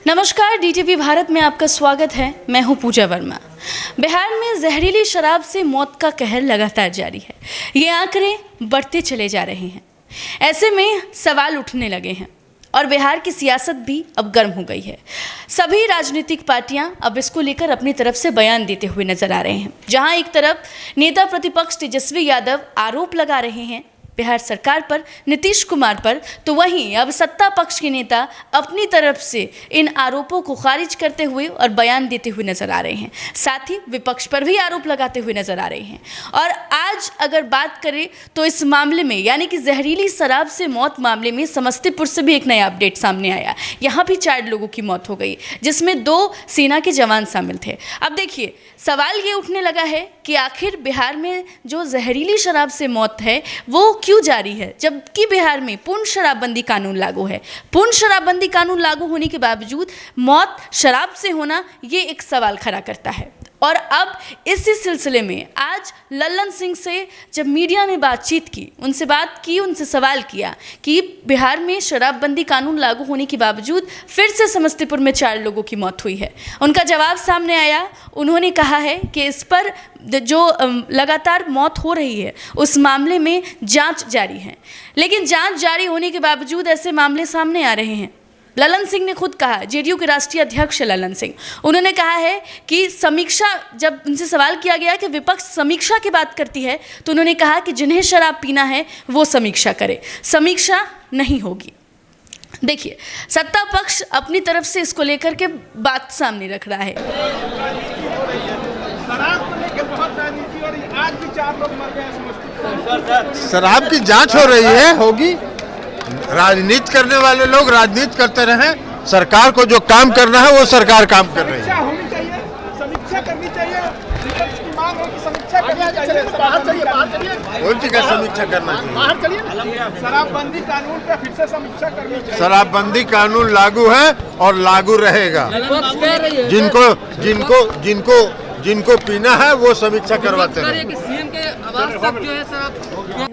नमस्कार, डीटीवी भारत में आपका स्वागत है। मैं हूं पूजा वर्मा। बिहार में जहरीली शराब से मौत का कहर लगातार जारी है। ये आंकड़े बढ़ते चले जा रहे हैं। ऐसे में सवाल उठने लगे हैं और बिहार की सियासत भी अब गर्म हो गई है। सभी राजनीतिक पार्टियां अब इसको लेकर अपनी तरफ से बयान देते हुए नजर आ रहे हैं। जहां एक तरफ नेता प्रतिपक्ष तेजस्वी यादव आरोप लगा रहे हैं बिहार सरकार पर, नीतीश कुमार पर, तो वहीं अब सत्ता पक्ष के नेता अपनी तरफ से इन आरोपों को खारिज करते हुए और बयान देते हुए नजर आ रहे हैं। साथ ही विपक्ष पर भी आरोप लगाते हुए नजर आ रहे हैं। और आज अगर बात करें तो इस मामले में यानी कि जहरीली शराब से मौत मामले में समस्तीपुर से भी एक नया अपडेट सामने आया। यहाँ भी 4 लोगों की मौत हो गई, जिसमें 2 सेना के जवान शामिल थे। अब देखिए, सवाल ये उठने लगा है कि आखिर बिहार में जो जहरीली शराब से मौत है वो क्यों जारी है, जबकि बिहार में पूर्ण शराबबंदी कानून लागू है। पूर्ण शराबबंदी कानून लागू होने के बावजूद मौत शराब से होना ये एक सवाल खड़ा करता है। और अब इसी सिलसिले में आज लल्लन सिंह से जब मीडिया ने बातचीत की, उनसे सवाल किया कि बिहार में शराबबंदी कानून लागू होने के बावजूद फिर से समस्तीपुर में 4 लोगों की मौत हुई है। उनका जवाब सामने आया। उन्होंने कहा है कि इस पर जो लगातार मौत हो रही है उस मामले में जांच जारी है, लेकिन जांच जारी होने के बावजूद ऐसे मामले सामने आ रहे हैं। लल्लन सिंह ने खुद कहा, जेडीयू के राष्ट्रीय अध्यक्ष लल्लन सिंह, उन्होंने कहा है कि समीक्षा, जब उनसे सवाल किया गया कि विपक्ष समीक्षा की बात करती है तो उन्होंने कहा कि जिन्हें शराब पीना है वो समीक्षा करे, समीक्षा नहीं होगी। देखिए, सत्ता पक्ष अपनी तरफ से इसको लेकर के बात सामने रख रहा है। शराब की जांच हो रही है, होगी। राजनीति करने वाले लोग राजनीति करते रहे। सरकार को जो काम करना है वो सरकार काम कर रही है। समीक्षा करनी चाहिए। विपक्ष की मांग है कि समीक्षा करनी चाहिए। बाहर चलिए। कौन सी समीक्षा करना चाहिए? बाहर चलिए। शराबबंदी कानून पे फिर से समीक्षा करनी चाहिए। शराबबंदी कानून लागू है और लागू रहेगा। जिनको पीना है वो समीक्षा करवाते हैं।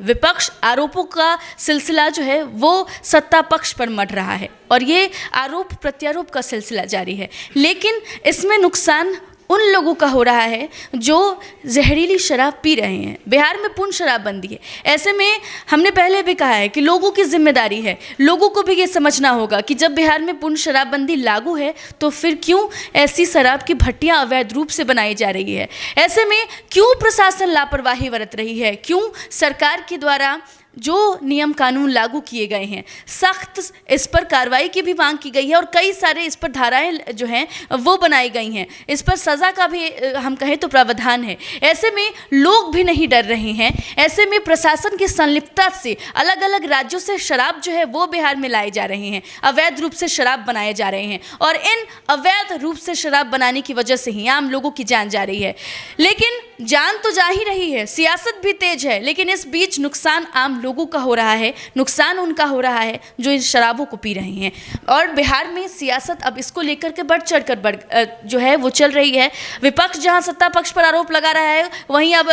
विपक्ष आरोपों का सिलसिला जो है वो सत्ता पक्ष पर मढ़ रहा है और ये आरोप प्रत्यारोप का सिलसिला जारी है। लेकिन इसमें नुकसान उन लोगों का हो रहा है जो जहरीली शराब पी रहे हैं। बिहार में पूर्ण शराबबंदी है। ऐसे में हमने पहले भी कहा है कि लोगों की जिम्मेदारी है, लोगों को भी ये समझना होगा कि जब बिहार में पूर्ण शराबबंदी लागू है तो फिर क्यों ऐसी शराब की भट्टियां अवैध रूप से बनाई जा रही है। ऐसे में क्यों प्रशासन लापरवाही बरत रही है, क्यों सरकार के द्वारा जो नियम कानून लागू किए गए हैं सख्त इस पर कार्रवाई की भी मांग की गई है और कई सारे इस पर धाराएं जो हैं वो बनाई गई हैं। इस पर सज़ा का भी हम कहें तो प्रावधान है। ऐसे में लोग भी नहीं डर रहे हैं। ऐसे में प्रशासन की संलिप्तता से अलग अलग राज्यों से शराब जो है वो बिहार में लाए जा रहे हैं, अवैध रूप से शराब बनाए जा रहे हैं और इन अवैध रूप से शराब बनाने की वजह से ही आम लोगों की जान जा रही है। लेकिन जान तो जा ही रही है, सियासत भी तेज है, लेकिन इस बीच नुकसान आम लोगों का हो रहा है। नुकसान उनका हो रहा है जो इन शराबों को पी रहे हैं। और बिहार में सियासत अब इसको लेकर के बढ़ चढ़कर जो है वो चल रही है। विपक्ष जहां सत्ता पक्ष पर आरोप लगा रहा है, वहीं अब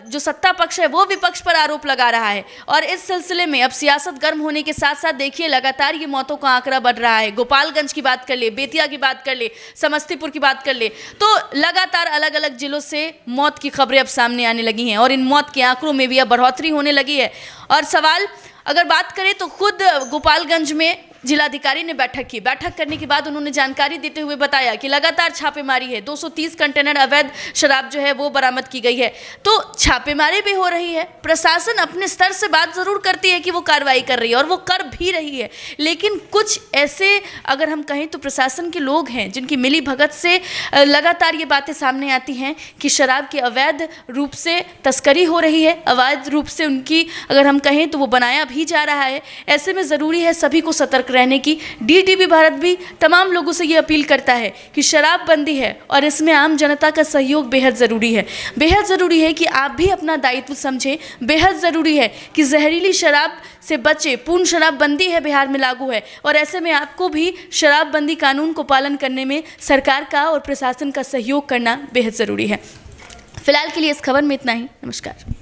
जो सत्ता पक्ष है वो विपक्ष पर आरोप लगा रहा है। और इस सिलसिले में अब सियासत गर्म होने के साथ साथ देखिए लगातार ये मौतों का आंकड़ा बढ़ रहा है। गोपालगंज की बात कर ले, बेतिया की बात कर ले, समस्तीपुर की बात कर ले, तो लगातार अलग अलग जिलों से मौत की खबरें अब सामने आने लगी हैं और इन मौत के आंकड़ों में भी अब बढ़ोतरी होने लगी है। और सवाल अगर बात करें तो खुद गोपालगंज में जिलाधिकारी ने बैठक की। बैठक करने के बाद उन्होंने जानकारी देते हुए बताया कि लगातार छापेमारी है, 230 कंटेनर अवैध शराब जो है वो बरामद की गई है। तो छापेमारी भी हो रही है। प्रशासन अपने स्तर से बात ज़रूर करती है कि वो कार्रवाई कर रही है और वो कर भी रही है, लेकिन कुछ ऐसे अगर हम कहें तो प्रशासन के लोग हैं जिनकी मिली भगत से लगातार ये बातें सामने आती हैं कि शराब की अवैध रूप से तस्करी हो रही है, अवैध रूप से उनकी अगर हम कहें तो वो बनाया भी जा रहा है। ऐसे में ज़रूरी है सभी को सतर्क रहने की। डीटीवी भारत भी तमाम लोगों से ये अपील करता है कि शराबबंदी है और इसमें आम जनता का सहयोग बेहद ज़रूरी है। बेहद ज़रूरी है कि आप भी अपना दायित्व समझें। बेहद ज़रूरी है कि जहरीली शराब से बचे। पूर्ण शराबबंदी है बिहार में लागू है और ऐसे में आपको भी शराबबंदी कानून को पालन करने में सरकार का और प्रशासन का सहयोग करना बेहद ज़रूरी है। फिलहाल के लिए इस खबर में इतना ही। नमस्कार।